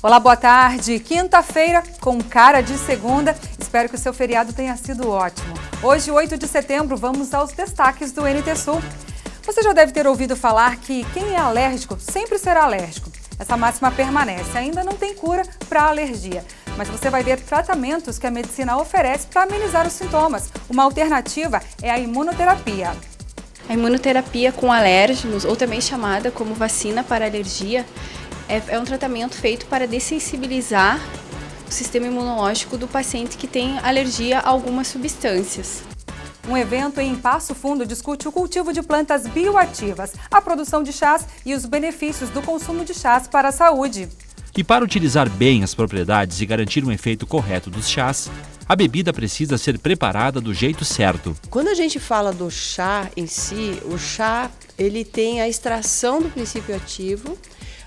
Olá, boa tarde. Quinta-feira com cara de segunda. Espero que o seu feriado tenha sido ótimo. Hoje, 8 de setembro, vamos aos destaques do NT Sul. Você já deve ter ouvido falar que quem é alérgico sempre será alérgico. Essa máxima permanece. Ainda não tem cura para a alergia, mas você vai ver tratamentos que a medicina oferece para amenizar os sintomas. Uma alternativa é a imunoterapia. A imunoterapia com alérgenos, ou também chamada como vacina para alergia, é um tratamento feito para dessensibilizar o sistema imunológico do paciente que tem alergia a algumas substâncias. Um evento em Passo Fundo discute o cultivo de plantas bioativas, a produção de chás e os benefícios do consumo de chás para a saúde. E para utilizar bem as propriedades e garantir um efeito correto dos chás, a bebida precisa ser preparada do jeito certo. Quando a gente fala do chá em si, o chá ele tem a extração do princípio ativo,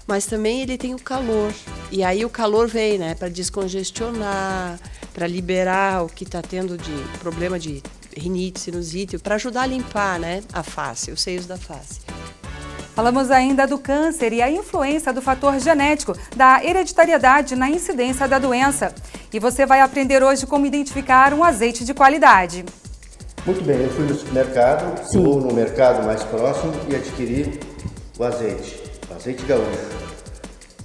mas também ele tem o calor. E aí o calor vem, para descongestionar, para liberar o que está tendo de problema de rinite, sinusite, para ajudar a limpar, a face, os seios da face. Falamos ainda do câncer e a influência do fator genético, da hereditariedade na incidência da doença. E você vai aprender hoje como identificar um azeite de qualidade. Muito bem, eu fui no supermercado, ou no mercado mais próximo e adquiri o azeite gaúcho.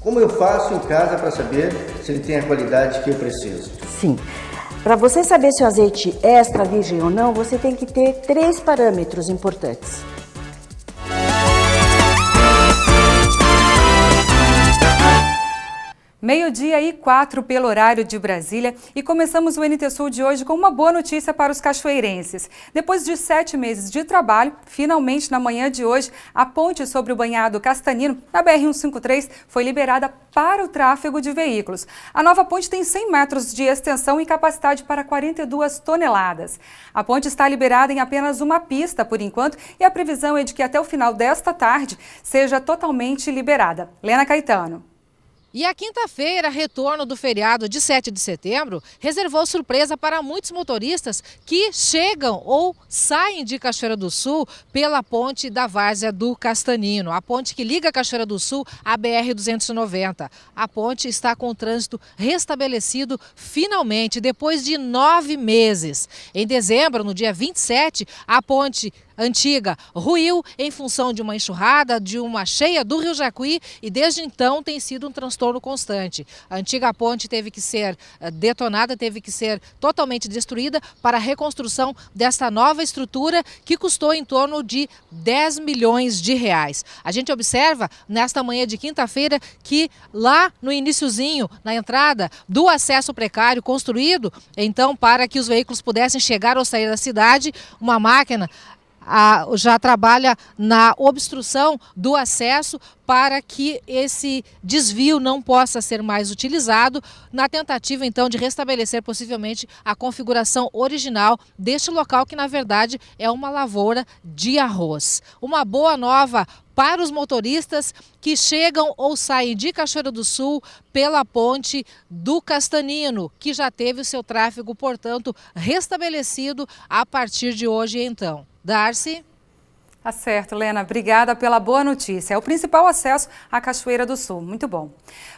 Como eu faço em casa para saber se ele tem a qualidade que eu preciso? Sim. Para você saber se o azeite é extra virgem ou não, você tem que ter 3 parâmetros importantes. Meio-dia e 4 pelo horário de Brasília e começamos o NT Sul de hoje com uma boa notícia para os cachoeirenses. Depois de 7 meses de trabalho, finalmente na manhã de hoje, a ponte sobre o banhado Castanino, na BR-153, foi liberada para o tráfego de veículos. A nova ponte tem 100 metros de extensão e capacidade para 42 toneladas. A ponte está liberada em apenas uma pista por enquanto e a previsão é de que até o final desta tarde seja totalmente liberada. Lena Caetano. E a quinta-feira, retorno do feriado de 7 de setembro, reservou surpresa para muitos motoristas que chegam ou saem de Cachoeira do Sul pela ponte da Várzea do Castanino, a ponte que liga Cachoeira do Sul à BR-290. A ponte está com o trânsito restabelecido finalmente, depois de 9 meses. Em dezembro, no dia 27, a ponte antiga ruiu em função de uma enxurrada, de uma cheia do Rio Jacuí e desde então tem sido um transtorno constante. A antiga ponte teve que ser detonada, teve que ser totalmente destruída para a reconstrução desta nova estrutura que custou em torno de 10 milhões de reais. A gente observa nesta manhã de quinta-feira que lá no iniciozinho, na entrada do acesso precário construído, então para que os veículos pudessem chegar ou sair da cidade, uma máquina já trabalha na obstrução do acesso para que esse desvio não possa ser mais utilizado, na tentativa então de restabelecer possivelmente a configuração original deste local que na verdade é uma lavoura de arroz. Uma boa nova para os motoristas que chegam ou saem de Cachoeira do Sul pela ponte do Castanino, que já teve o seu tráfego, portanto, restabelecido a partir de hoje então. Darcy? Tá certo, Lena. Obrigada pela boa notícia. É o principal acesso à Cachoeira do Sul. Muito bom.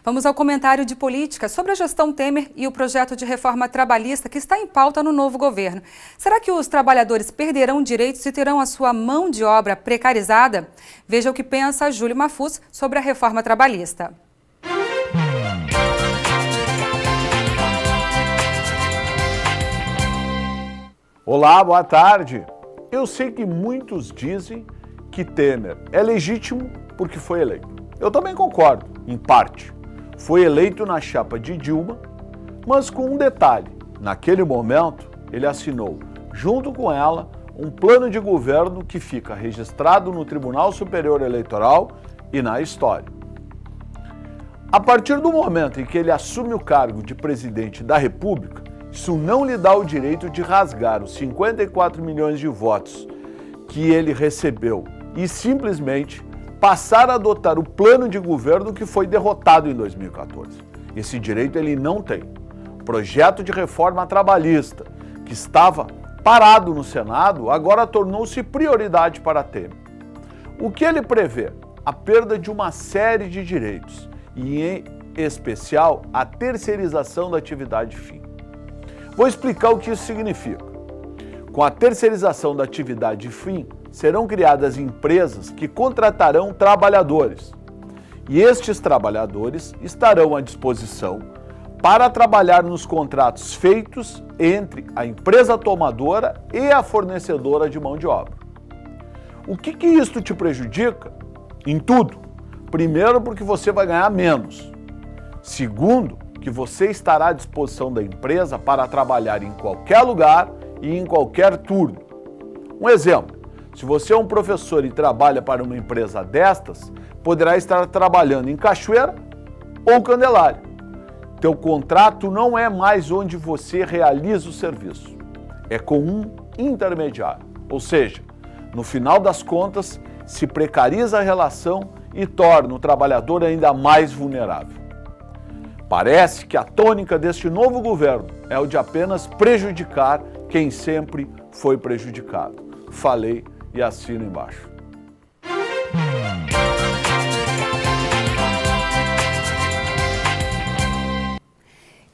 Vamos ao comentário de política sobre a gestão Temer e o projeto de reforma trabalhista que está em pauta no novo governo. Será que os trabalhadores perderão direitos e terão a sua mão de obra precarizada? Veja o que pensa Júlio Mafuz sobre a reforma trabalhista. Olá, boa tarde. Eu sei que muitos dizem que Temer é legítimo porque foi eleito. Eu também concordo, em parte. Foi eleito na chapa de Dilma, mas com um detalhe. Naquele momento, ele assinou, junto com ela, um plano de governo que fica registrado no Tribunal Superior Eleitoral e na história. A partir do momento em que ele assume o cargo de presidente da República, isso não lhe dá o direito de rasgar os 54 milhões de votos que ele recebeu e simplesmente passar a adotar o plano de governo que foi derrotado em 2014. Esse direito ele não tem. O projeto de reforma trabalhista, que estava parado no Senado, agora tornou-se prioridade para Temer. O que ele prevê? A perda de uma série de direitos e especial a terceirização da atividade fim. Vou explicar o que isso significa. Com a terceirização da atividade fim, serão criadas empresas que contratarão trabalhadores. E estes trabalhadores estarão à disposição para trabalhar nos contratos feitos entre a empresa tomadora e a fornecedora de mão de obra. O que isso te prejudica? Em tudo. Primeiro, porque você vai ganhar menos. Segundo, que você estará à disposição da empresa para trabalhar em qualquer lugar e em qualquer turno. Um exemplo, se você é um professor e trabalha para uma empresa destas, poderá estar trabalhando em Cachoeira ou Candelária. Teu contrato não é mais onde você realiza o serviço, é com um intermediário. Ou seja, no final das contas, se precariza a relação e torna o trabalhador ainda mais vulnerável. Parece que a tônica deste novo governo é o de apenas prejudicar quem sempre foi prejudicado. Falei e assino embaixo.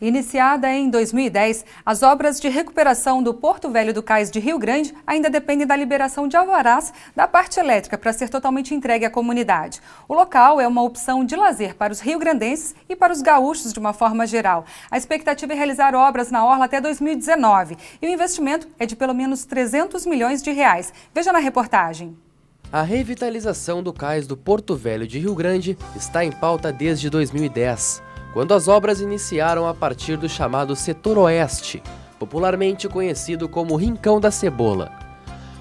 Iniciada em 2010, as obras de recuperação do Porto Velho do Cais de Rio Grande ainda dependem da liberação de alvarás da parte elétrica para ser totalmente entregue à comunidade. O local é uma opção de lazer para os riograndenses e para os gaúchos de uma forma geral. A expectativa é realizar obras na orla até 2019 e o investimento é de pelo menos 300 milhões de reais. Veja na reportagem. A revitalização do cais do Porto Velho de Rio Grande está em pauta desde 2010. Quando as obras iniciaram a partir do chamado Setor Oeste, popularmente conhecido como Rincão da Cebola.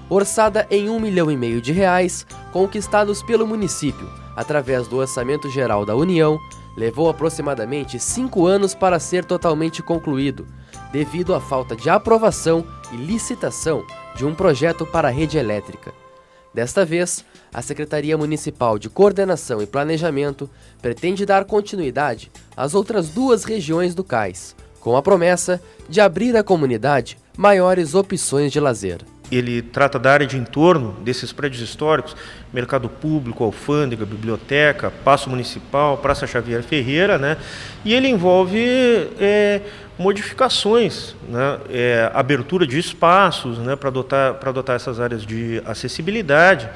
Orçada em R$1,5 milhão de reais, conquistados pelo município, através do Orçamento Geral da União, levou aproximadamente 5 anos para ser totalmente concluído, devido à falta de aprovação e licitação de um projeto para a rede elétrica. Desta vez, a Secretaria Municipal de Coordenação e Planejamento pretende dar continuidade às outras 2 regiões do cais, com a promessa de abrir à comunidade maiores opções de lazer. Ele trata da área de entorno desses prédios históricos, mercado público, alfândega, biblioteca, Paço Municipal, Praça Xavier Ferreira, né? E ele envolve modificações, né? Abertura de espaços, né? para adotar essas áreas de acessibilidade,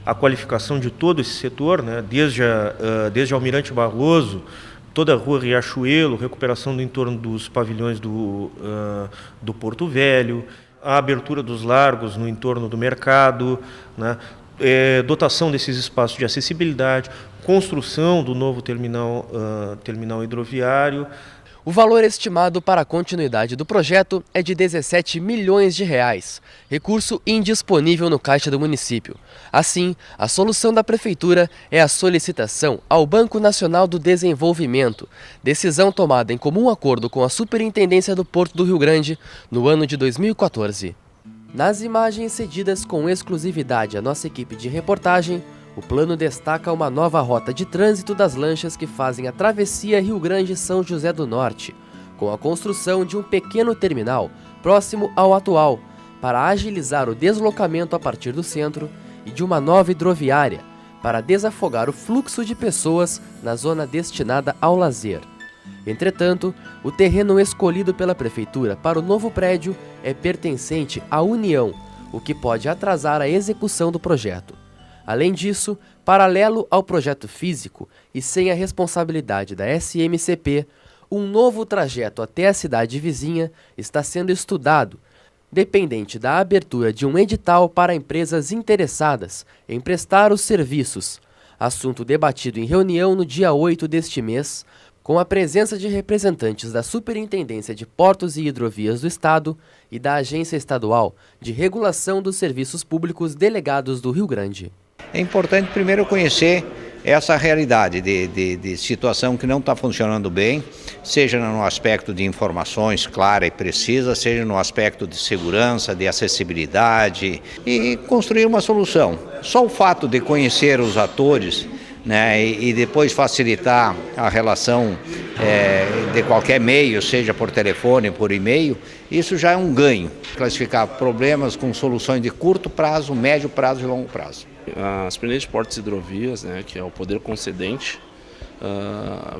a qualificação de todo esse setor, né? Desde Almirante Barroso, toda a rua Riachuelo, recuperação do entorno dos pavilhões do Porto Velho, a abertura dos largos no entorno do mercado, né? Dotação desses espaços de acessibilidade, construção do novo terminal hidroviário. O valor estimado para a continuidade do projeto é de 17 milhões de reais, recurso indisponível no caixa do município. Assim, a solução da Prefeitura é a solicitação ao Banco Nacional do Desenvolvimento, decisão tomada em comum acordo com a Superintendência do Porto do Rio Grande no ano de 2014. Nas imagens cedidas com exclusividade à nossa equipe de reportagem, o plano destaca uma nova rota de trânsito das lanchas que fazem a travessia Rio Grande-São José do Norte, com a construção de um pequeno terminal próximo ao atual, para agilizar o deslocamento a partir do centro, e de uma nova hidroviária, para desafogar o fluxo de pessoas na zona destinada ao lazer. Entretanto, o terreno escolhido pela Prefeitura para o novo prédio é pertencente à União, o que pode atrasar a execução do projeto. Além disso, paralelo ao projeto físico e sem a responsabilidade da SMCP, um novo trajeto até a cidade vizinha está sendo estudado, dependente da abertura de um edital para empresas interessadas em prestar os serviços, assunto debatido em reunião no dia 8 deste mês, com a presença de representantes da Superintendência de Portos e Hidrovias do Estado e da Agência Estadual de Regulação dos Serviços Públicos Delegados do Rio Grande. É importante primeiro conhecer essa realidade de situação que não está funcionando bem, seja no aspecto de informações clara e precisa, seja no aspecto de segurança, de acessibilidade e construir uma solução. Só o fato de conhecer os atores, né, e depois facilitar a relação de qualquer meio, seja por telefone, por e-mail, isso já é um ganho. Classificar problemas com soluções de curto prazo, médio prazo e longo prazo. A Superintendência de Portos e Hidrovias, né, que é o poder concedente,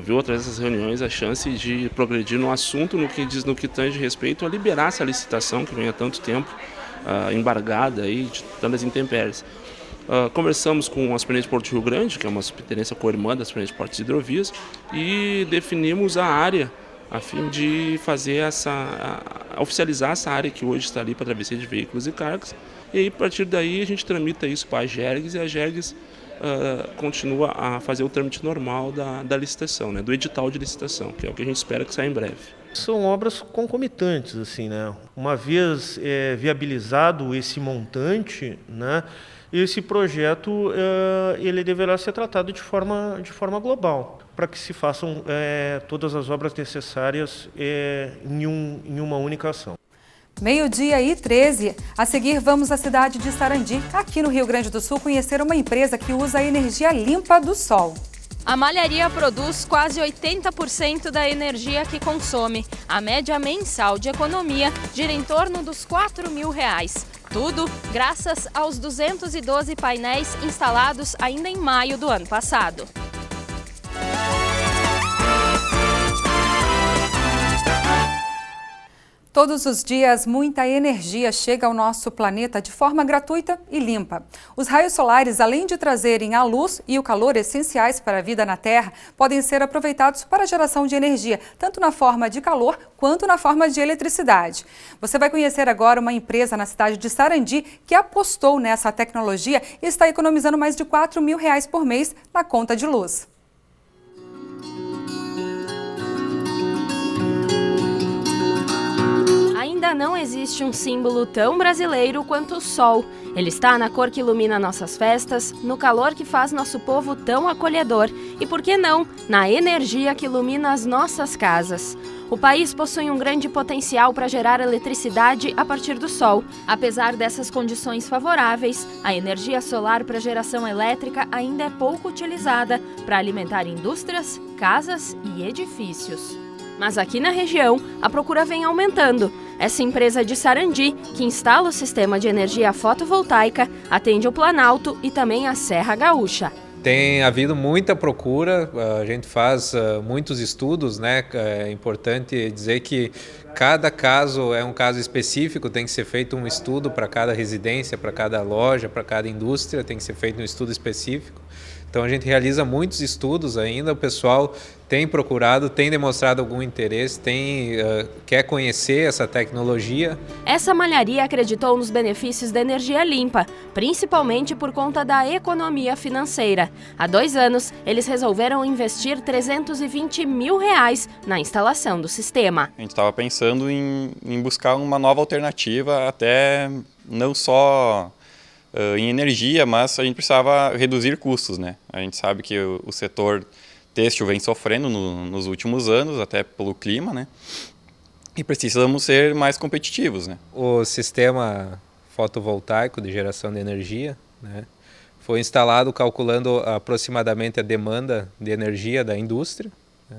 viu através dessas reuniões a chance de progredir no assunto no que tange respeito a liberar essa licitação que vem há tanto tempo embargada aí de tantas intempéries. Conversamos com a Superintendência de Porto Rio Grande, que é uma superintendência co-irmã da Superintendência de Portos e Hidrovias, e definimos a área a fim de fazer oficializar essa área que hoje está ali para travessia de veículos e cargas. E aí, a partir daí a gente tramita isso para a Agergs e a Agergs continua a fazer o trâmite normal da licitação, né, do edital de licitação, que é o que a gente espera que saia em breve. São obras concomitantes, assim, né? Uma vez viabilizado esse montante, né, esse projeto ele deverá ser tratado de forma global, para que se façam todas as obras necessárias em uma única ação. 12h13. A seguir, vamos à cidade de Sarandi, aqui no Rio Grande do Sul, conhecer uma empresa que usa a energia limpa do sol. A malharia produz quase 80% da energia que consome. A média mensal de economia gira em torno dos R$4.000. Tudo graças aos 212 painéis instalados ainda em maio do ano passado. Todos os dias, muita energia chega ao nosso planeta de forma gratuita e limpa. Os raios solares, além de trazerem a luz e o calor essenciais para a vida na Terra, podem ser aproveitados para a geração de energia, tanto na forma de calor quanto na forma de eletricidade. Você vai conhecer agora uma empresa na cidade de Sarandi que apostou nessa tecnologia e está economizando mais de R$4.000 por mês na conta de luz. Ainda não existe um símbolo tão brasileiro quanto o sol. Ele está na cor que ilumina nossas festas, no calor que faz nosso povo tão acolhedor e, por que não, na energia que ilumina as nossas casas. O país possui um grande potencial para gerar eletricidade a partir do sol. Apesar dessas condições favoráveis, a energia solar para geração elétrica ainda é pouco utilizada para alimentar indústrias, casas e edifícios. Mas aqui na região, a procura vem aumentando. Essa empresa de Sarandi, que instala o sistema de energia fotovoltaica, atende o Planalto e também a Serra Gaúcha. Tem havido muita procura, a gente faz muitos estudos, né? É importante dizer que cada caso é um caso específico, tem que ser feito um estudo para cada residência, para cada loja, para cada indústria, tem que ser feito um estudo específico. Então a gente realiza muitos estudos ainda, o pessoal tem procurado, tem demonstrado algum interesse, quer conhecer essa tecnologia. Essa malharia acreditou nos benefícios da energia limpa, principalmente por conta da economia financeira. Há 2 anos, eles resolveram investir R$320 mil na instalação do sistema. A gente estava pensando em buscar uma nova alternativa, até não só em energia, mas a gente precisava reduzir custos, né? A gente sabe que o setor têxtil vem sofrendo nos últimos anos, até pelo clima, né? E precisamos ser mais competitivos, né? O sistema fotovoltaico de geração de energia, né, foi instalado calculando aproximadamente a demanda de energia da indústria, né,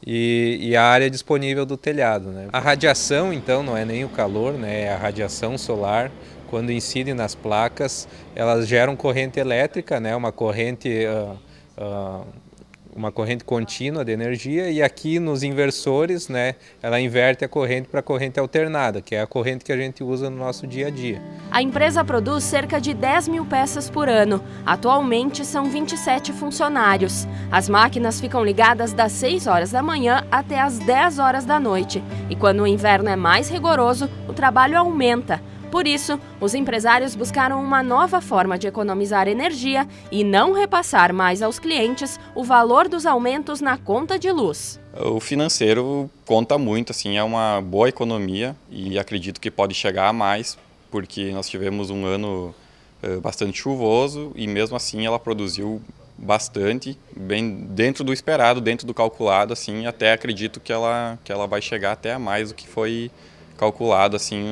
e a área disponível do telhado, né? A radiação, então, não é nem o calor, né, é a radiação solar. Quando incide nas placas, elas geram corrente elétrica, né, uma corrente contínua de energia, e aqui nos inversores, né, ela inverte a corrente para a corrente alternada, que é a corrente que a gente usa no nosso dia a dia. A empresa produz cerca de 10 mil peças por ano. Atualmente são 27 funcionários. As máquinas ficam ligadas das 6 horas da manhã até as 10 horas da noite. E quando o inverno é mais rigoroso, o trabalho aumenta. Por isso, os empresários buscaram uma nova forma de economizar energia e não repassar mais aos clientes o valor dos aumentos na conta de luz. O financeiro conta muito, assim, é uma boa economia e acredito que pode chegar a mais, porque nós tivemos um ano bastante chuvoso e mesmo assim ela produziu bastante, bem dentro do esperado, dentro do calculado, assim, até acredito que ela vai chegar até a mais do que foi calculado, assim,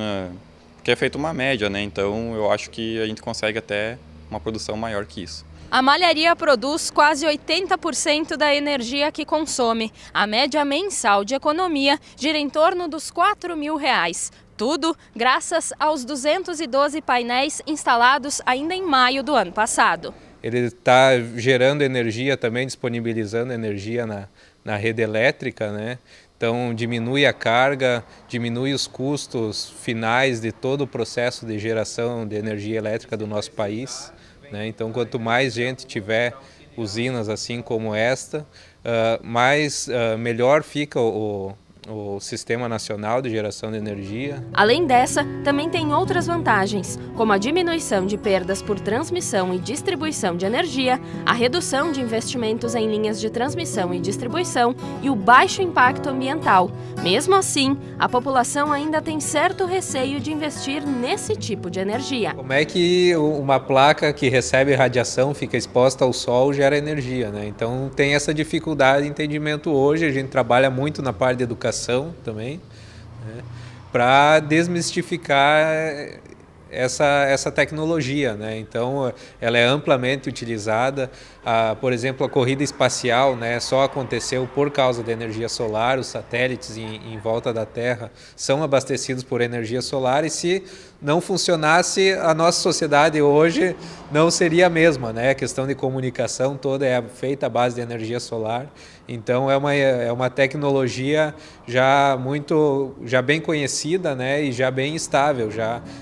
porque é feita uma média, né? Então eu acho que a gente consegue até uma produção maior que isso. A malharia produz quase 80% da energia que consome. A média mensal de economia gira em torno dos R$4.000. Tudo graças aos 212 painéis instalados ainda em maio do ano passado. ele está gerando energia também, disponibilizando energia na rede elétrica, né? Então diminui a carga, diminui os custos finais de todo o processo de geração de energia elétrica do nosso país, né? Então quanto mais gente tiver usinas assim como esta, melhor fica o Sistema Nacional de Geração de Energia. Além dessa, também tem outras vantagens, como a diminuição de perdas por transmissão e distribuição de energia, a redução de investimentos em linhas de transmissão e distribuição e o baixo impacto ambiental. Mesmo assim, a população ainda tem certo receio de investir nesse tipo de energia. Como é que uma placa que recebe radiação, fica exposta ao sol, gera energia, né? Então tem essa dificuldade de entendimento hoje, a gente trabalha muito na parte de educação também, né, para desmistificar essa tecnologia, né? Então ela é amplamente utilizada. Por exemplo, a corrida espacial, né, só aconteceu por causa da energia solar. Os satélites em volta da Terra são abastecidos por energia solar, e se não funcionasse, a nossa sociedade hoje não seria a mesma, né? A questão de comunicação toda é feita à base de energia solar. Então é uma tecnologia já bem conhecida, né, e já bem estável.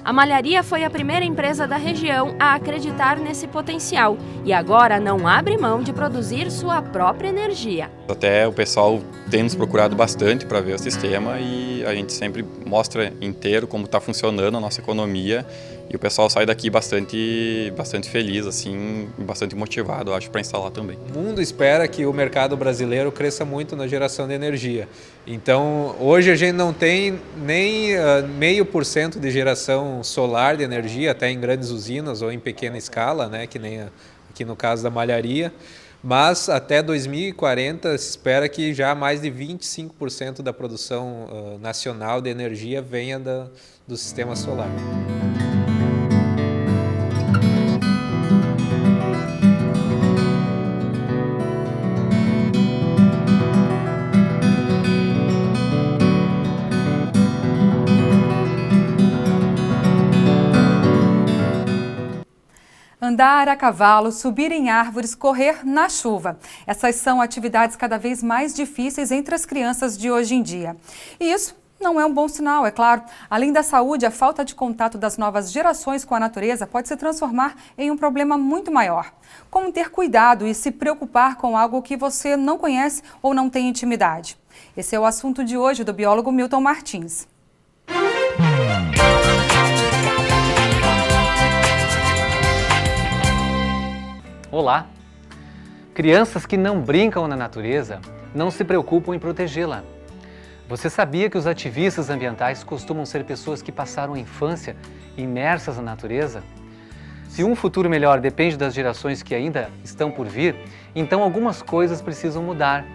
A Malharia foi a primeira empresa da região a acreditar nesse potencial e agora não abre mão de produzir sua própria energia. Até o pessoal tem nos procurado bastante para ver o sistema, e a gente sempre mostra inteiro como está funcionando a nossa economia, e o pessoal sai daqui bastante feliz, assim, bastante motivado, acho, para instalar também. O mundo espera que o mercado brasileiro cresça muito na geração de energia. Então, hoje a gente não tem nem 0,5% de geração solar de energia, até em grandes usinas ou em pequena escala, né, que nem aqui no caso da Malharia. Mas até 2040 se espera que já mais de 25% da produção nacional de energia venha do sistema solar. Andar a cavalo, subir em árvores, correr na chuva. Essas são atividades cada vez mais difíceis entre as crianças de hoje em dia. E isso não é um bom sinal, é claro. Além da saúde, a falta de contato das novas gerações com a natureza pode se transformar em um problema muito maior. Como ter cuidado e se preocupar com algo que você não conhece ou não tem intimidade? Esse é o assunto de hoje do biólogo Milton Martins. Olá! Crianças que não brincam na natureza não se preocupam em protegê-la. Você sabia que os ativistas ambientais costumam ser pessoas que passaram a infância imersas na natureza? Se um futuro melhor depende das gerações que ainda estão por vir, então algumas coisas precisam mudar.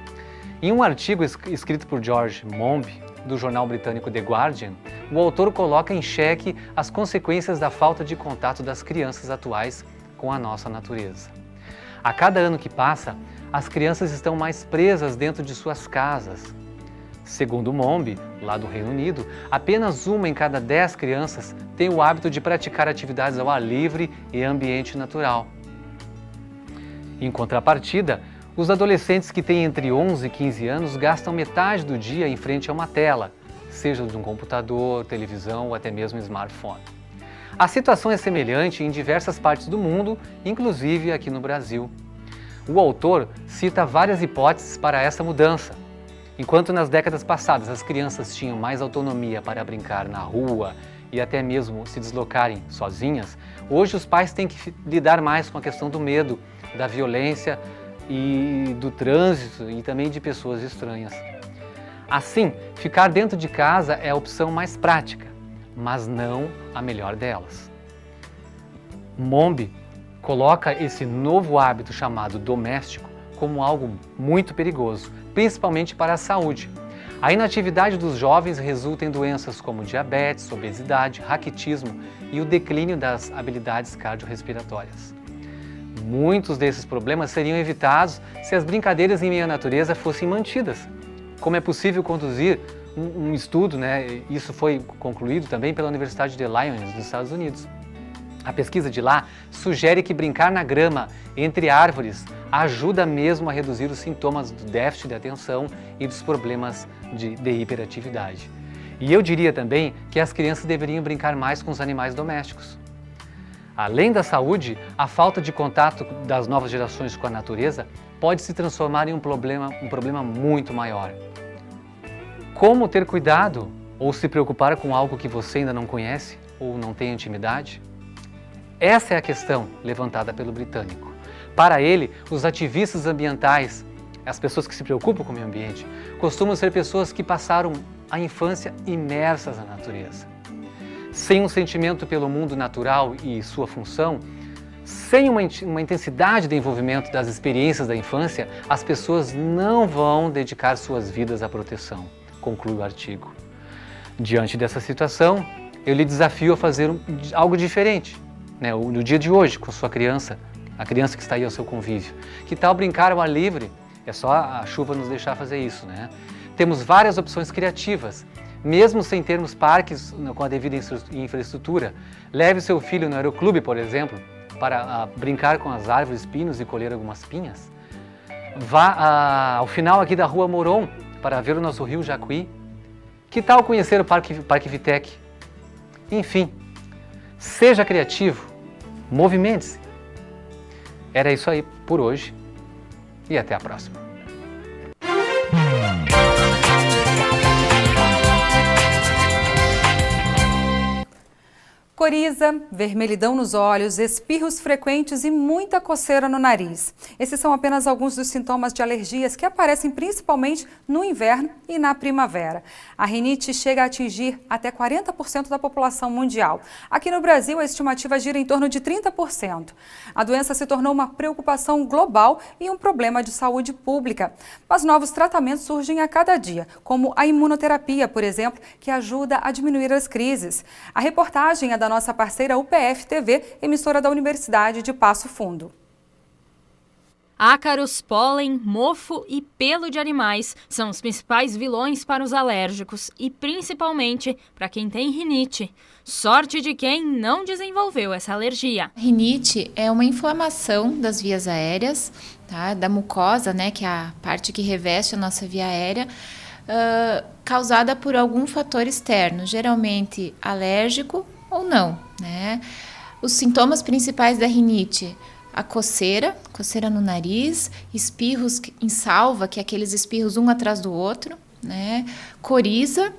Em um artigo escrito por George Monbiot, do jornal britânico The Guardian, o autor coloca em xeque as consequências da falta de contato das crianças atuais com a nossa natureza. A cada ano que passa, as crianças estão mais presas dentro de suas casas. Segundo Monbiot, lá do Reino Unido, apenas 1 em cada 10 crianças tem o hábito de praticar atividades ao ar livre e ambiente natural. Em contrapartida, os adolescentes que têm entre 11 e 15 anos gastam metade do dia em frente a uma tela, seja de um computador, televisão ou até mesmo smartphone. A situação é semelhante em diversas partes do mundo, inclusive aqui no Brasil. O autor cita várias hipóteses para essa mudança. Enquanto nas décadas passadas as crianças tinham mais autonomia para brincar na rua e até mesmo se deslocarem sozinhas, hoje os pais têm que lidar mais com a questão do medo, da violência e do trânsito e também de pessoas estranhas. Assim, ficar dentro de casa é a opção mais prática, mas não a melhor delas. Monbiot coloca esse novo hábito chamado doméstico como algo muito perigoso, principalmente para a saúde. A inatividade dos jovens resulta em doenças como diabetes, obesidade, raquitismo e o declínio das habilidades cardiorrespiratórias. Muitos desses problemas seriam evitados se as brincadeiras em meio à natureza fossem mantidas. Como é possível conduzir um estudo, né? Isso foi concluído também pela Universidade de Illinois, nos Estados Unidos. A pesquisa de lá sugere que brincar na grama, entre árvores, ajuda mesmo a reduzir os sintomas do déficit de atenção e dos problemas de hiperatividade. E eu diria também que as crianças deveriam brincar mais com os animais domésticos. Além da saúde, a falta de contato das novas gerações com a natureza pode se transformar em um problema muito maior. Como ter cuidado ou se preocupar com algo que você ainda não conhece ou não tem intimidade? Essa é a questão levantada pelo britânico. Para ele, os ativistas ambientais, as pessoas que se preocupam com o meio ambiente, costumam ser pessoas que passaram a infância imersas na natureza. Sem um sentimento pelo mundo natural e sua função, sem uma intensidade de envolvimento das experiências da infância, as pessoas não vão dedicar suas vidas à proteção, conclui o artigo. Diante dessa situação, eu lhe desafio a fazer algo diferente, no dia de hoje, com sua criança, a criança que está aí ao seu convívio. Que tal brincar ao ar livre? É só a chuva nos deixar fazer isso, né? Temos várias opções criativas, mesmo sem termos parques com a devida infraestrutura. Leve seu filho no aeroclube, por exemplo, para brincar com as árvores, pinos e colher algumas pinhas. Vá ao final aqui da Rua Moron para ver o nosso rio Jacuí. Que tal conhecer o Parque Vitec? Enfim, seja criativo, movimente-se. Era isso aí por hoje e até a próxima. Coriza, vermelhidão nos olhos, espirros frequentes e muita coceira no nariz. Esses são apenas alguns dos sintomas de alergias que aparecem principalmente no inverno e na primavera. A rinite chega a atingir até 40% da população mundial. Aqui no Brasil, a estimativa gira em torno de 30%. A doença se tornou uma preocupação global e um problema de saúde pública. Mas novos tratamentos surgem a cada dia, como a imunoterapia, por exemplo, que ajuda a diminuir as crises. A reportagem é da nossa parceira UPF TV, emissora da Universidade de Passo Fundo. Ácaros, pólen, mofo e pelo de animais são os principais vilões para os alérgicos e principalmente para quem tem rinite. Sorte de quem não desenvolveu essa alergia. Rinite é uma inflamação das vias aéreas, tá? Da mucosa, né, que é a parte que reveste a nossa via aérea, causada por algum fator externo, geralmente alérgico ou não, né? Os sintomas principais da rinite: a coceira no nariz, espirros em salva, que é aqueles espirros um atrás do outro, né? Coriza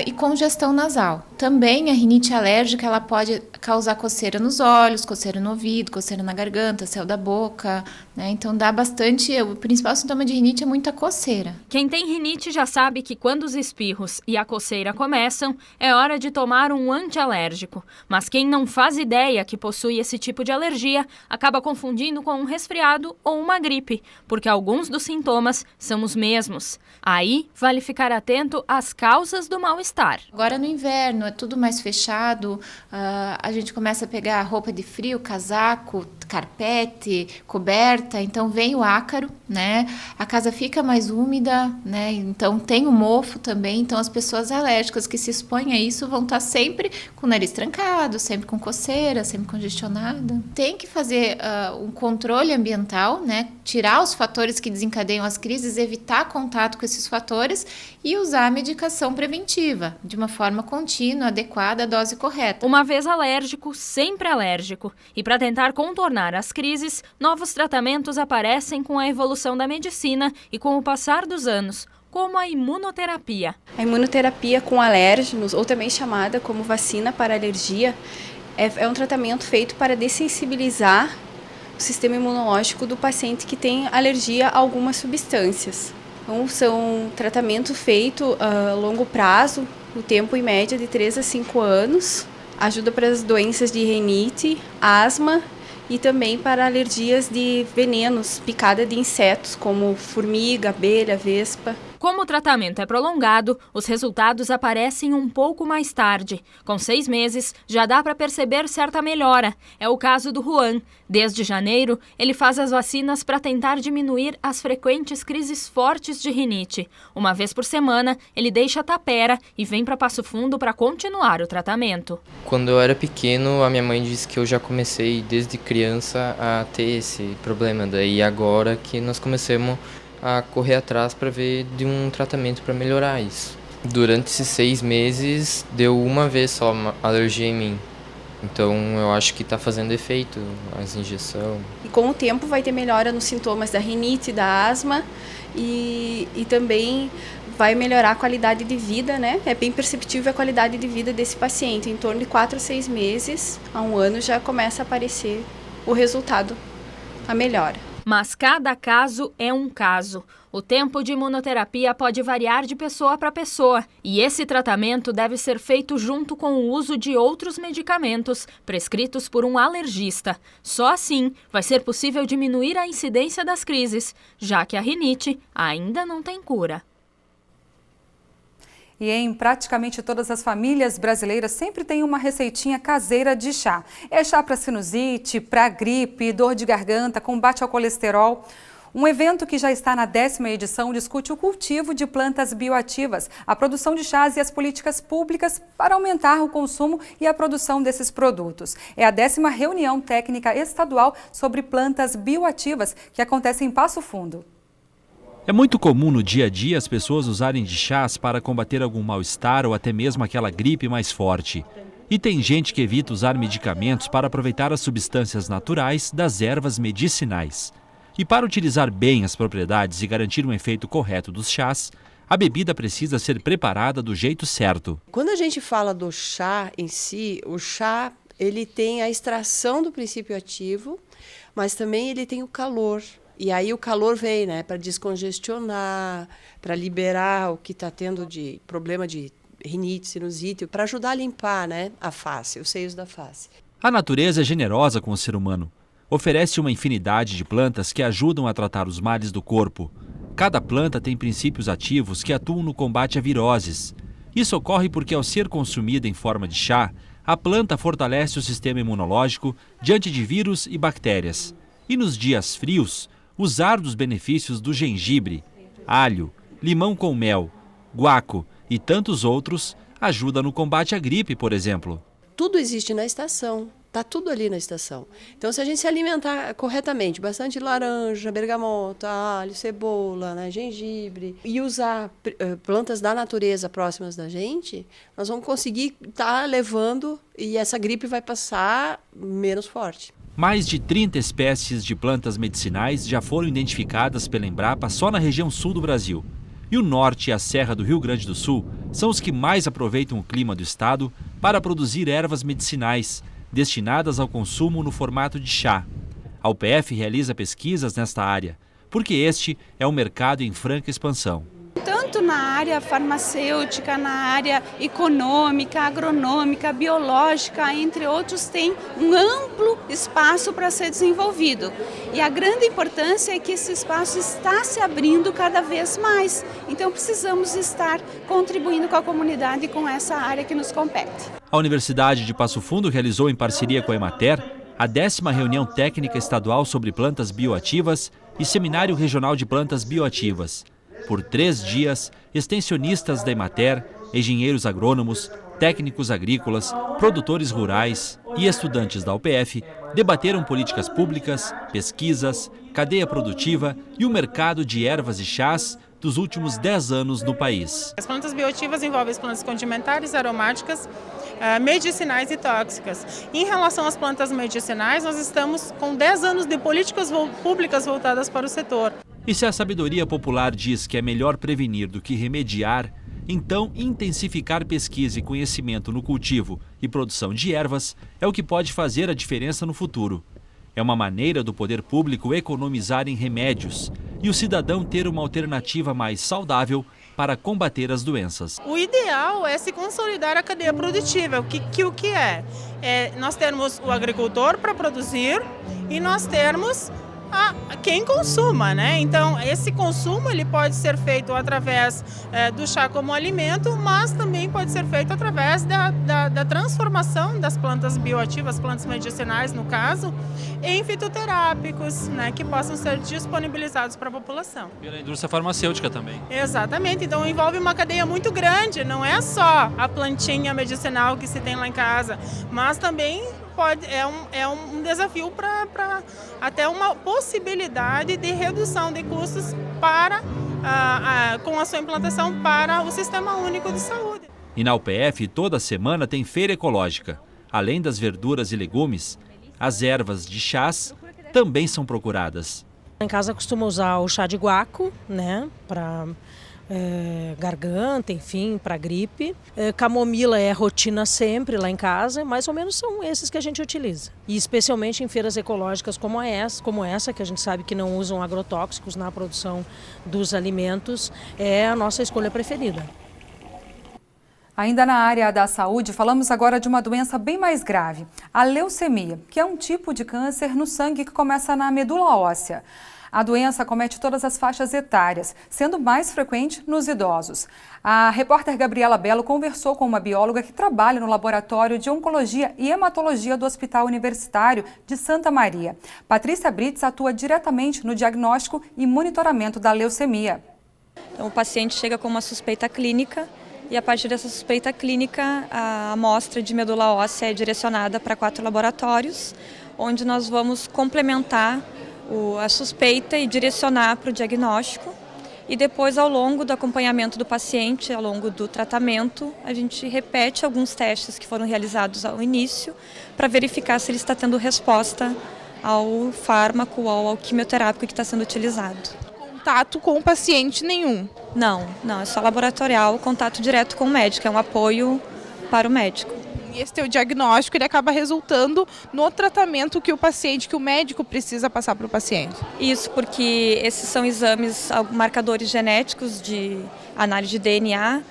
e congestão nasal. Também a rinite alérgica, ela pode causar coceira nos olhos, coceira no ouvido, coceira na garganta, céu da boca, né? Então dá bastante, o principal sintoma de rinite é muita coceira. Quem tem rinite já sabe que quando os espirros e a coceira começam, é hora de tomar um antialérgico. Mas quem não faz ideia que possui esse tipo de alergia, acaba confundindo com um resfriado ou uma gripe, porque alguns dos sintomas são os mesmos. Aí, vale ficar atento às causas do mal-estar. Agora no inverno é tudo mais fechado, a gente começa a pegar roupa de frio, casaco, carpete, coberta, então vem o ácaro, né? A casa fica mais úmida, né? Então tem o mofo também, então as pessoas alérgicas que se expõem a isso vão estar sempre com o nariz trancado, sempre com coceira, sempre congestionada. Tem que fazer um controle ambiental, né? Tirar os fatores que desencadeiam as crises, evitar contato com esses fatores e usar a medicação preventiva de uma forma contínua, adequada, a dose correta. Uma vez alérgico, sempre alérgico. E para tentar contornar as crises, novos tratamentos aparecem com a evolução da medicina e com o passar dos anos, como a imunoterapia. A imunoterapia com alérgenos, ou também chamada como vacina para alergia, é um tratamento feito para dessensibilizar o sistema imunológico do paciente que tem alergia a algumas substâncias. Então, são tratamento feito a longo prazo, o tempo em média de 3 a 5 anos, ajuda para as doenças de rinite, asma e também para alergias de venenos, picada de insetos como formiga, abelha, vespa. Como o tratamento é prolongado, os resultados aparecem um pouco mais tarde. Com 6 meses, já dá para perceber certa melhora. É o caso do Juan. Desde janeiro, ele faz as vacinas para tentar diminuir as frequentes crises fortes de rinite. Uma vez por semana, ele deixa Tapera e vem para Passo Fundo para continuar o tratamento. Quando eu era pequeno, a minha mãe disse que eu já comecei desde criança a ter esse problema. Daí agora que nós começamos a correr atrás para ver de um tratamento para melhorar isso. Durante esses 6 meses, deu uma vez só uma alergia em mim. Então eu acho que está fazendo efeito as injeções. E com o tempo vai ter melhora nos sintomas da rinite, da asma e também vai melhorar a qualidade de vida, né? É bem perceptível a qualidade de vida desse paciente. Em torno de 4 a 6 meses, a 1 ano, já começa a aparecer o resultado, a melhora. Mas cada caso é um caso. O tempo de imunoterapia pode variar de pessoa para pessoa e esse tratamento deve ser feito junto com o uso de outros medicamentos prescritos por um alergista. Só assim vai ser possível diminuir a incidência das crises, já que a rinite ainda não tem cura. E em praticamente todas as famílias brasileiras sempre tem uma receitinha caseira de chá. É chá para sinusite, para gripe, dor de garganta, combate ao colesterol. Um evento que já está na 10ª edição discute o cultivo de plantas bioativas, a produção de chás e as políticas públicas para aumentar o consumo e a produção desses produtos. É a 10ª reunião técnica estadual sobre plantas bioativas que acontece em Passo Fundo. É muito comum no dia a dia as pessoas usarem de chás para combater algum mal-estar ou até mesmo aquela gripe mais forte. E tem gente que evita usar medicamentos para aproveitar as substâncias naturais das ervas medicinais. E para utilizar bem as propriedades e garantir um efeito correto dos chás, a bebida precisa ser preparada do jeito certo. Quando a gente fala do chá em si, o chá ele tem a extração do princípio ativo, mas também ele tem o calor. E aí o calor vem, né, para descongestionar, para liberar o que está tendo de problema de rinite, sinusite, para ajudar a limpar, né, a face, os seios da face. A natureza é generosa com o ser humano. Oferece uma infinidade de plantas que ajudam a tratar os males do corpo. Cada planta tem princípios ativos que atuam no combate a viroses. Isso ocorre porque, ao ser consumida em forma de chá, a planta fortalece o sistema imunológico diante de vírus e bactérias. E nos dias frios, usar dos benefícios do gengibre, alho, limão com mel, guaco e tantos outros ajuda no combate à gripe, por exemplo. Tudo existe na estação, está tudo ali na estação. Então, se a gente se alimentar corretamente, bastante laranja, bergamota, alho, cebola, né, gengibre, e usar plantas da natureza próximas da gente, nós vamos conseguir estar levando e essa gripe vai passar menos forte. Mais de 30 espécies de plantas medicinais já foram identificadas pela Embrapa só na região sul do Brasil. E o norte e a serra do Rio Grande do Sul são os que mais aproveitam o clima do estado para produzir ervas medicinais, destinadas ao consumo no formato de chá. A UPF realiza pesquisas nesta área, porque este é um mercado em franca expansão. Tanto na área farmacêutica, na área econômica, agronômica, biológica, entre outros, tem um amplo espaço para ser desenvolvido. E a grande importância é que esse espaço está se abrindo cada vez mais. Então precisamos estar contribuindo com a comunidade com essa área que nos compete. A Universidade de Passo Fundo realizou em parceria com a Emater a 10ª reunião técnica estadual sobre plantas bioativas e seminário regional de plantas bioativas. Por 3 dias, extensionistas da Emater, engenheiros agrônomos, técnicos agrícolas, produtores rurais e estudantes da UPF debateram políticas públicas, pesquisas, cadeia produtiva e o mercado de ervas e chás dos últimos 10 anos no país. As plantas bioativas envolvem as plantas condimentares, aromáticas, medicinais e tóxicas. Em relação às plantas medicinais, nós estamos com 10 anos de políticas públicas voltadas para o setor. E se a sabedoria popular diz que é melhor prevenir do que remediar, então intensificar pesquisa e conhecimento no cultivo e produção de ervas é o que pode fazer a diferença no futuro. É uma maneira do poder público economizar em remédios e o cidadão ter uma alternativa mais saudável para combater as doenças. O ideal é se consolidar a cadeia produtiva. O que é? Nós termos o agricultor para produzir e nós termos a quem consuma, né? Então, esse consumo ele pode ser feito através do chá como alimento, mas também pode ser feito através da transformação das plantas bioativas, plantas medicinais, no caso, em fitoterápicos, né? Que possam ser disponibilizados para a população. Pela indústria farmacêutica também. Exatamente, então envolve uma cadeia muito grande, não é só a plantinha medicinal que se tem lá em casa, mas também é um desafio para até uma possibilidade de redução de custos com a sua implantação para o Sistema Único de Saúde. E na UPF, toda semana tem feira ecológica. Além das verduras e legumes, as ervas de chás também são procuradas. Em casa costumo usar o chá de guaco, né, para garganta, enfim, para gripe. Camomila é rotina sempre lá em casa, mais ou menos são esses que a gente utiliza. E especialmente em feiras ecológicas como essa, que a gente sabe que não usam agrotóxicos na produção dos alimentos, é a nossa escolha preferida. Ainda na área da saúde, falamos agora de uma doença bem mais grave, a leucemia, que é um tipo de câncer no sangue que começa na medula óssea. A doença acomete todas as faixas etárias, sendo mais frequente nos idosos. A repórter Gabriela Belo conversou com uma bióloga que trabalha no Laboratório de Oncologia e Hematologia do Hospital Universitário de Santa Maria. Patrícia Brits atua diretamente no diagnóstico e monitoramento da leucemia. Então, o paciente chega com uma suspeita clínica e, a partir dessa suspeita clínica, a amostra de medula óssea é direcionada para 4 laboratórios, onde nós vamos complementar a suspeita e direcionar para o diagnóstico. E depois, ao longo do acompanhamento do paciente, ao longo do tratamento, a gente repete alguns testes que foram realizados ao início para verificar se ele está tendo resposta ao fármaco ou ao quimioterápico que está sendo utilizado. Contato com o paciente nenhum? Não, é só laboratorial, contato direto com o médico, é um apoio para o médico. E esse teu diagnóstico ele acaba resultando no tratamento que o médico precisa passar para o paciente? Isso, porque esses são exames, marcadores genéticos de análise de DNA,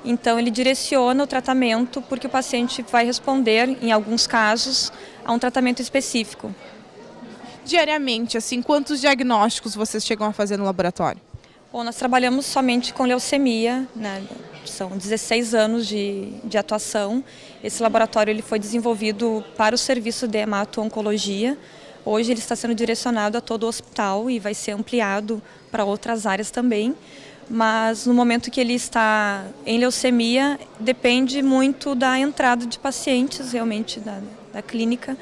então ele direciona o tratamento porque o paciente vai responder, em alguns casos, a um tratamento específico. Diariamente, assim, quantos diagnósticos vocês chegam a fazer no laboratório? Bom, nós trabalhamos somente com leucemia, né? São 16 anos de atuação. Esse laboratório ele foi desenvolvido para o serviço de hemato-oncologia. Hoje ele está sendo direcionado a todo o hospital e vai ser ampliado para outras áreas também. Mas no momento que ele está em leucemia, depende muito da entrada de pacientes realmente da clínica,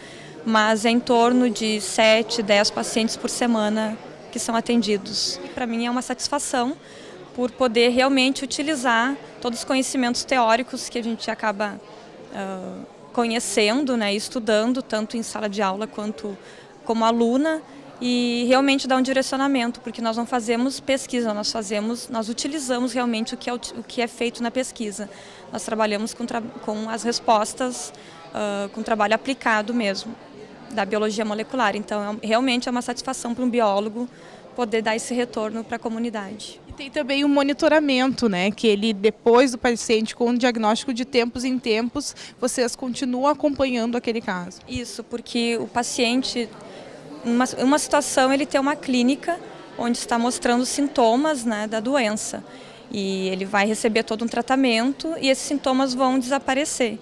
mas é em torno de 7, 10 pacientes por semana que são atendidos. Para mim é uma satisfação por poder realmente utilizar todos os conhecimentos teóricos que a gente acaba conhecendo, né, estudando, tanto em sala de aula quanto como aluna, e realmente dar um direcionamento, porque nós não fazemos pesquisa, nós utilizamos realmente o que é feito na pesquisa. Nós trabalhamos com as respostas, com trabalho aplicado mesmo, da biologia molecular. Então, realmente é uma satisfação para um biólogo poder dar esse retorno para a comunidade. E tem também o monitoramento, né? Que ele, depois do paciente com o diagnóstico, de tempos em tempos, vocês continuam acompanhando aquele caso. Isso, porque o paciente, uma situação, ele tem uma clínica onde está mostrando sintomas, né, da doença. E ele vai receber todo um tratamento e esses sintomas vão desaparecer.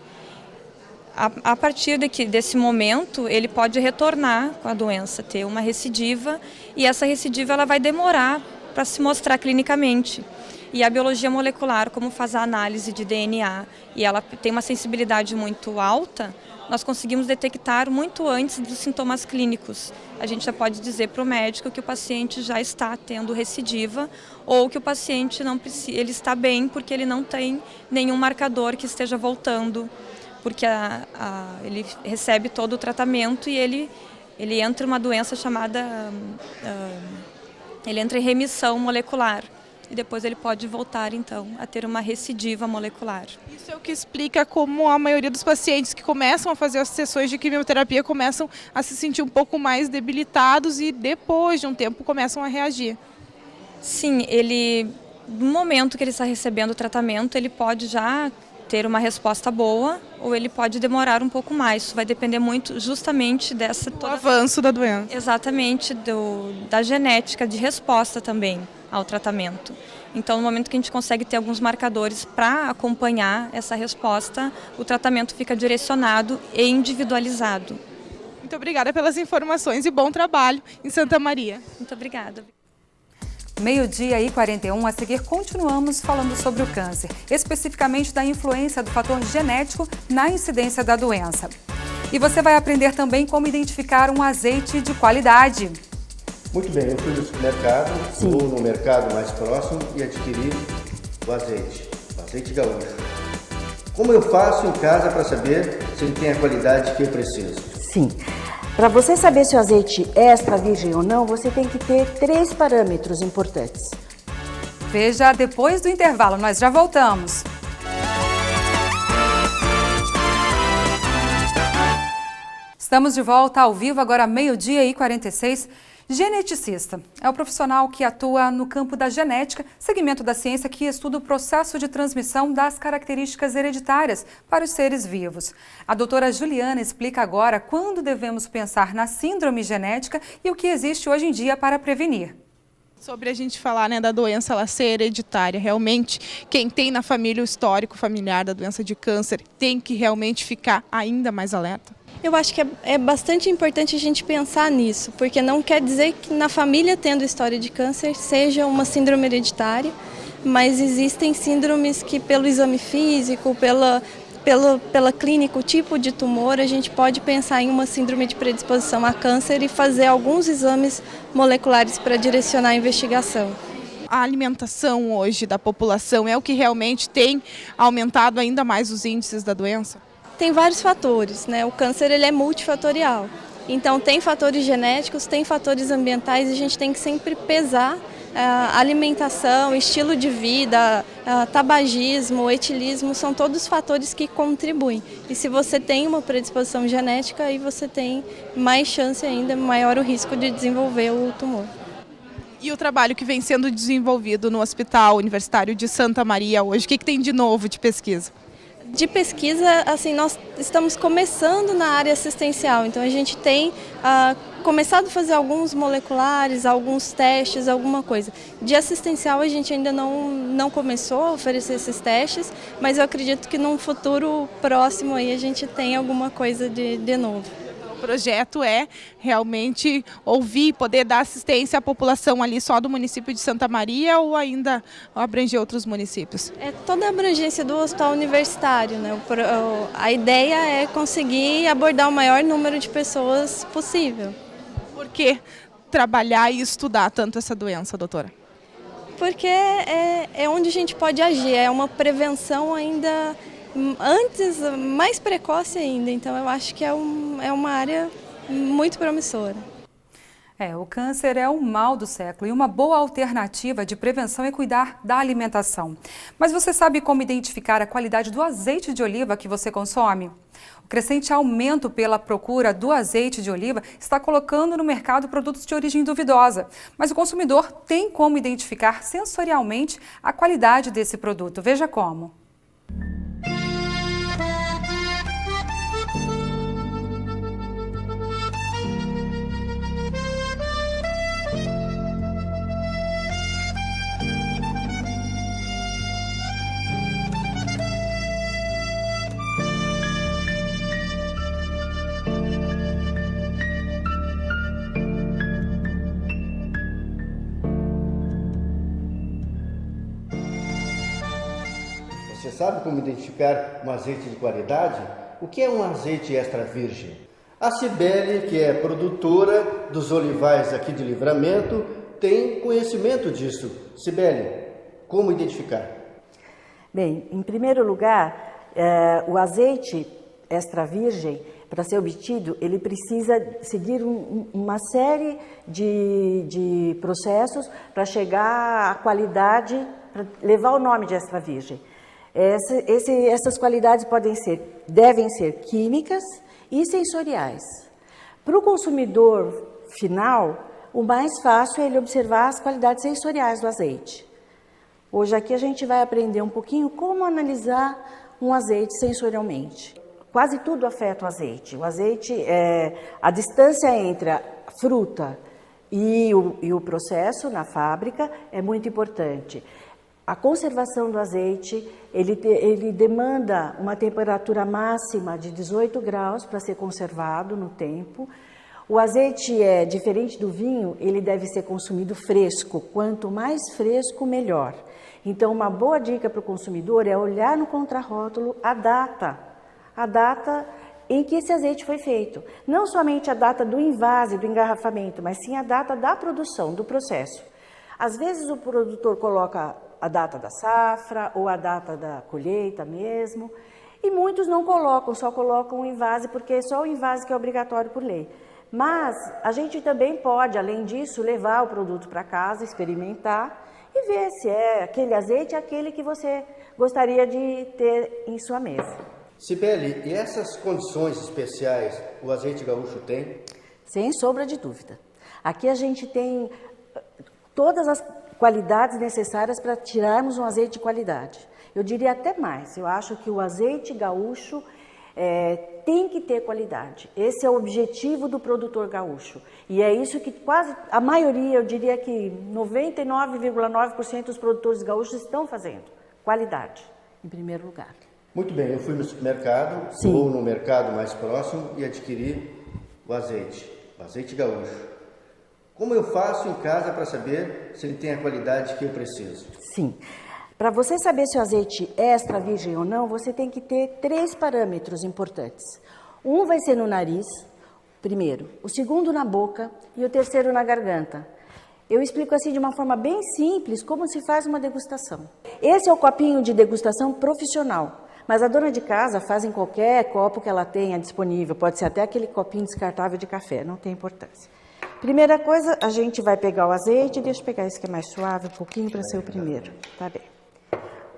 A partir desse momento, ele pode retornar com a doença, ter uma recidiva, e essa recidiva ela vai demorar para se mostrar clinicamente. E a biologia molecular, como faz a análise de DNA, e ela tem uma sensibilidade muito alta, nós conseguimos detectar muito antes dos sintomas clínicos. A gente já pode dizer para o médico que o paciente já está tendo recidiva ou que o paciente ele está bem porque ele não tem nenhum marcador que esteja voltando, porque ele recebe todo o tratamento e ele entra em uma doença chamada, ele entra em remissão molecular e depois ele pode voltar então a ter uma recidiva molecular. Isso é o que explica como a maioria dos pacientes que começam a fazer as sessões de quimioterapia começam a se sentir um pouco mais debilitados e depois de um tempo começam a reagir. Sim, no momento que ele está recebendo o tratamento, ele pode já ter uma resposta boa ou ele pode demorar um pouco mais. Isso vai depender muito justamente dessa... O avanço da doença. Exatamente, da genética de resposta também ao tratamento. Então, no momento que a gente consegue ter alguns marcadores para acompanhar essa resposta, o tratamento fica direcionado e individualizado. Muito obrigada pelas informações e bom trabalho em Santa Maria. Muito obrigada. 12h41, a seguir continuamos falando sobre o câncer, especificamente da influência do fator genético na incidência da doença. E você vai aprender também como identificar um azeite de qualidade. Muito bem, eu fui no supermercado, vou no mercado mais próximo e adquiri o azeite gaúcho. Como eu faço em casa para saber se ele tem a qualidade que eu preciso? Sim. Para você saber se o azeite é extra virgem ou não, você tem que ter 3 parâmetros importantes. Veja depois do intervalo, nós já voltamos. Estamos de volta ao vivo, agora 12h46. Geneticista é o profissional que atua no campo da genética, segmento da ciência que estuda o processo de transmissão das características hereditárias para os seres vivos. A doutora Juliana explica agora quando devemos pensar na síndrome genética e o que existe hoje em dia para prevenir. Sobre a gente falar, né, da doença ela ser hereditária, realmente quem tem na família o histórico familiar da doença de câncer tem que realmente ficar ainda mais alerta? Eu acho que é bastante importante a gente pensar nisso, porque não quer dizer que na família tendo história de câncer seja uma síndrome hereditária, mas existem síndromes que pelo exame físico, pela clínica, o tipo de tumor, a gente pode pensar em uma síndrome de predisposição a câncer e fazer alguns exames moleculares para direcionar a investigação. A alimentação hoje da população é o que realmente tem aumentado ainda mais os índices da doença? Tem vários fatores, né? O câncer ele é multifatorial. Então tem fatores genéticos, tem fatores ambientais e a gente tem que sempre pesar alimentação, estilo de vida, tabagismo, etilismo, são todos fatores que contribuem. E se você tem uma predisposição genética, aí você tem mais chance ainda, maior o risco de desenvolver o tumor. E o trabalho que vem sendo desenvolvido no Hospital Universitário de Santa Maria hoje, o que tem de novo de pesquisa? De pesquisa, assim, nós estamos começando na área assistencial, então a gente tem começado a fazer alguns moleculares, alguns testes, alguma coisa. De assistencial a gente ainda não começou a oferecer esses testes, mas eu acredito que num futuro próximo aí a gente tem alguma coisa de novo. O projeto é realmente ouvir, poder dar assistência à população ali só do município de Santa Maria ou ainda abranger outros municípios? É toda a abrangência do hospital universitário, né? A ideia é conseguir abordar o maior número de pessoas possível. Por que trabalhar e estudar tanto essa doença, doutora? Porque é onde a gente pode agir, é uma prevenção ainda... antes, mais precoce ainda, então eu acho que é uma área muito promissora. O câncer é o mal do século e uma boa alternativa de prevenção é cuidar da alimentação. Mas você sabe como identificar a qualidade do azeite de oliva que você consome? O crescente aumento pela procura do azeite de oliva está colocando no mercado produtos de origem duvidosa. Mas o consumidor tem como identificar sensorialmente a qualidade desse produto. Veja como. Você sabe como identificar um azeite de qualidade? O que é um azeite extra virgem? A Cibele, que é produtora dos olivais aqui de Livramento, tem conhecimento disso. Cibele, como identificar? Bem, em primeiro lugar, o azeite extra virgem, para ser obtido, ele precisa seguir uma série de processos para chegar à qualidade, para levar o nome de extra virgem. Essas qualidades devem ser químicas e sensoriais. Para o consumidor final, o mais fácil é ele observar as qualidades sensoriais do azeite. Hoje aqui a gente vai aprender um pouquinho como analisar um azeite sensorialmente. Quase tudo afeta o azeite. O azeite, a distância entre a fruta e o processo na fábrica é muito importante. A conservação do azeite, ele demanda uma temperatura máxima de 18 graus para ser conservado no tempo. O azeite é diferente do vinho, ele deve ser consumido fresco. Quanto mais fresco, melhor. Então, uma boa dica para o consumidor é olhar no contrarótulo a data em que esse azeite foi feito. Não somente a data do invase, do engarrafamento, mas sim a data da produção, do processo. Às vezes o produtor coloca a data da safra ou a data da colheita mesmo, e muitos não colocam, só colocam o invase, porque é só o invase que é obrigatório por lei. Mas a gente também pode, além disso, levar o produto para casa, experimentar e ver se é aquele azeite aquele que você gostaria de ter em sua mesa. Cibele, e essas condições especiais o azeite gaúcho tem? Sem sombra de dúvida. Aqui a gente tem todas as qualidades necessárias para tirarmos um azeite de qualidade. Eu diria até mais, eu acho que o azeite gaúcho tem que ter qualidade. Esse é o objetivo do produtor gaúcho. E é isso que quase a maioria, eu diria que 99,9% dos produtores gaúchos estão fazendo. Qualidade, em primeiro lugar. Muito bem, eu fui no supermercado, ou no mercado mais próximo e adquiri o azeite gaúcho. Como eu faço em casa para saber se ele tem a qualidade que eu preciso? Sim. Para você saber se o azeite é extra virgem ou não, você tem que ter 3 parâmetros importantes. Um vai ser no nariz, primeiro, o segundo na boca e o terceiro na garganta. Eu explico assim de uma forma bem simples como se faz uma degustação. Esse é o copinho de degustação profissional. Mas a dona de casa faz em qualquer copo que ela tenha disponível, pode ser até aquele copinho descartável de café, não tem importância. Primeira coisa, a gente vai pegar o azeite, deixa eu pegar esse que é mais suave, um pouquinho para ser o primeiro, tá bem.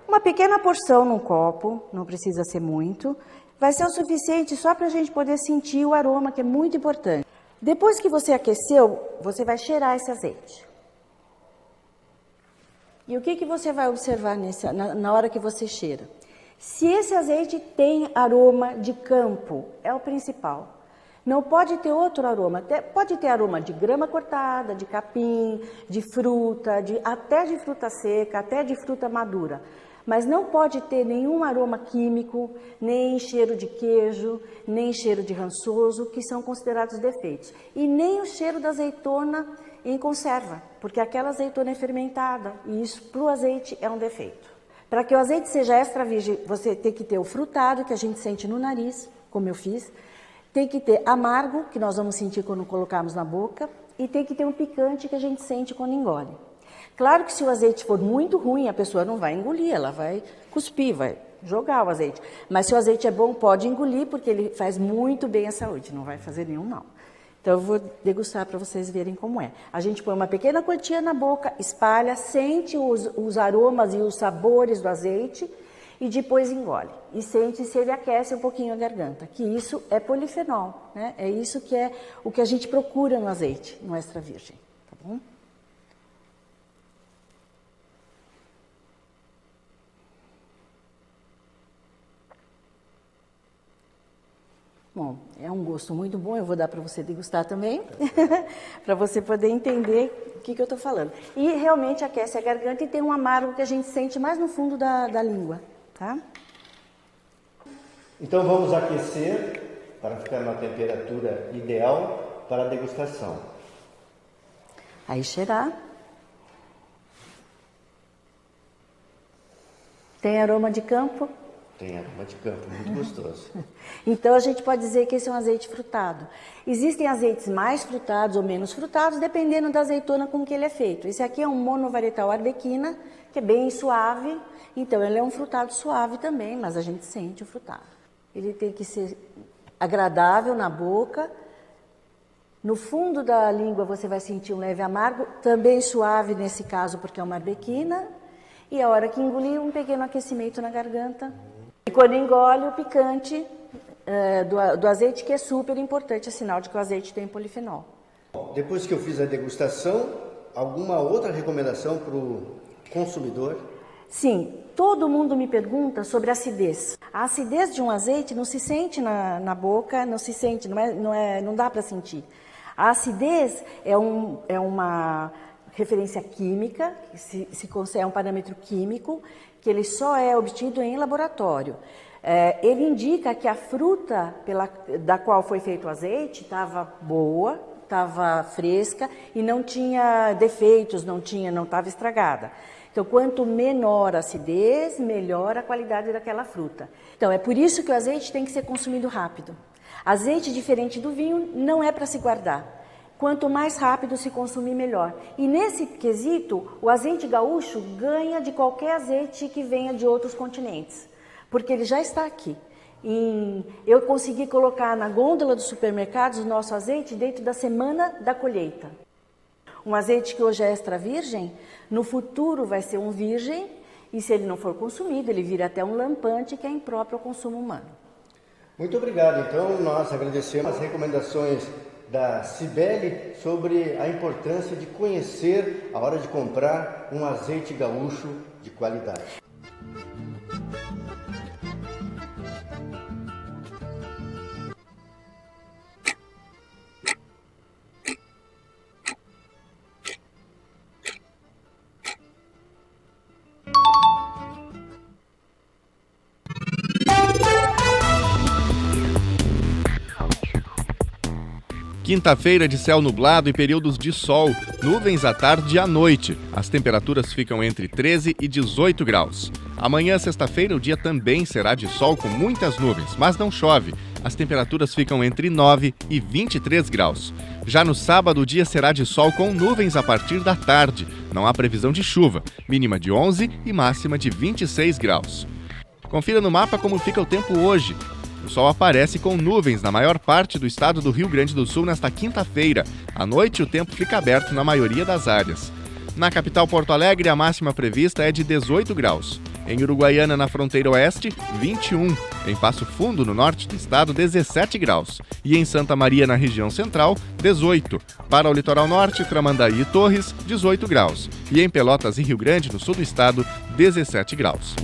Uma pequena porção num copo, não precisa ser muito, vai ser o suficiente só para a gente poder sentir o aroma, que é muito importante. Depois que você aqueceu, você vai cheirar esse azeite. E o que você vai observar na hora que você cheira? Se esse azeite tem aroma de campo, é o principal. Não pode ter outro aroma, pode ter aroma de grama cortada, de capim, de fruta, até de fruta seca, até de fruta madura. Mas não pode ter nenhum aroma químico, nem cheiro de queijo, nem cheiro de rançoso, que são considerados defeitos. E nem o cheiro da azeitona em conserva, porque aquela azeitona é fermentada e isso para o azeite é um defeito. Para que o azeite seja extra virgem, você tem que ter o frutado, que a gente sente no nariz, como eu fiz. Tem que ter amargo, que nós vamos sentir quando colocarmos na boca. E tem que ter um picante, que a gente sente quando engole. Claro que se o azeite for muito ruim, a pessoa não vai engolir, ela vai cuspir, vai jogar o azeite. Mas se o azeite é bom, pode engolir, porque ele faz muito bem à saúde, não vai fazer nenhum mal. Então, eu vou degustar para vocês verem como é. A gente põe uma pequena quantia na boca, espalha, sente os aromas e os sabores do azeite e depois engole. E sente se ele aquece um pouquinho a garganta, que isso é polifenol, né? É isso que é o que a gente procura no azeite, no extra virgem, tá bom? Bom, é um gosto muito bom, eu vou dar para você degustar também, para você poder entender o que eu estou falando. E realmente aquece a garganta e tem um amargo que a gente sente mais no fundo da língua, tá? Então vamos aquecer para ficar na temperatura ideal para a degustação. Aí cheirar. Tem aroma de campo? Tem aroma de campo, muito gostoso. Então, a gente pode dizer que esse é um azeite frutado. Existem azeites mais frutados ou menos frutados, dependendo da azeitona com que ele é feito. Esse aqui é um monovarietal arbequina, que é bem suave. Então, ele é um frutado suave também, mas a gente sente o frutado. Ele tem que ser agradável na boca. No fundo da língua, você vai sentir um leve amargo, também suave nesse caso, porque é uma arbequina. E a hora que engolir, um pequeno aquecimento na garganta. E quando engole, o picante do azeite, que é super importante, é sinal de que o azeite tem polifenol. Depois que eu fiz a degustação, alguma outra recomendação para o consumidor? Sim, todo mundo me pergunta sobre acidez. A acidez de um azeite não se sente na boca, não se sente, não dá para sentir. A acidez é uma referência química, é um parâmetro químico, que ele só é obtido em laboratório. Ele indica que a fruta da qual foi feito o azeite estava boa, estava fresca e não tinha defeitos, não estava estragada. Então, quanto menor a acidez, melhor a qualidade daquela fruta. Então, é por isso que o azeite tem que ser consumido rápido. Azeite, diferente do vinho, não é para se guardar. Quanto mais rápido se consumir, melhor. E nesse quesito, o azeite gaúcho ganha de qualquer azeite que venha de outros continentes, porque ele já está aqui. Eu consegui colocar na gôndola dos supermercados o nosso azeite dentro da semana da colheita. Um azeite que hoje é extra virgem, no futuro vai ser um virgem, e se ele não for consumido, ele vira até um lampante que é impróprio ao consumo humano. Muito obrigado. Então, nós agradecemos as recomendações da Cibele sobre a importância de conhecer, a hora de comprar, um azeite gaúcho de qualidade. Quinta-feira de céu nublado e períodos de sol, nuvens à tarde e à noite. As temperaturas ficam entre 13 e 18 graus. Amanhã, sexta-feira, o dia também será de sol com muitas nuvens, mas não chove. As temperaturas ficam entre 9 e 23 graus. Já no sábado, o dia será de sol com nuvens a partir da tarde. Não há previsão de chuva, mínima de 11 e máxima de 26 graus. Confira no mapa como fica o tempo hoje. O sol aparece com nuvens na maior parte do estado do Rio Grande do Sul nesta quinta-feira. À noite, o tempo fica aberto na maioria das áreas. Na capital Porto Alegre, a máxima prevista é de 18 graus. Em Uruguaiana, na fronteira oeste, 21. Em Passo Fundo, no norte do estado, 17 graus. E em Santa Maria, na região central, 18. Para o litoral norte, Tramandaí e Torres, 18 graus. E em Pelotas e Rio Grande, no sul do estado, 17 graus.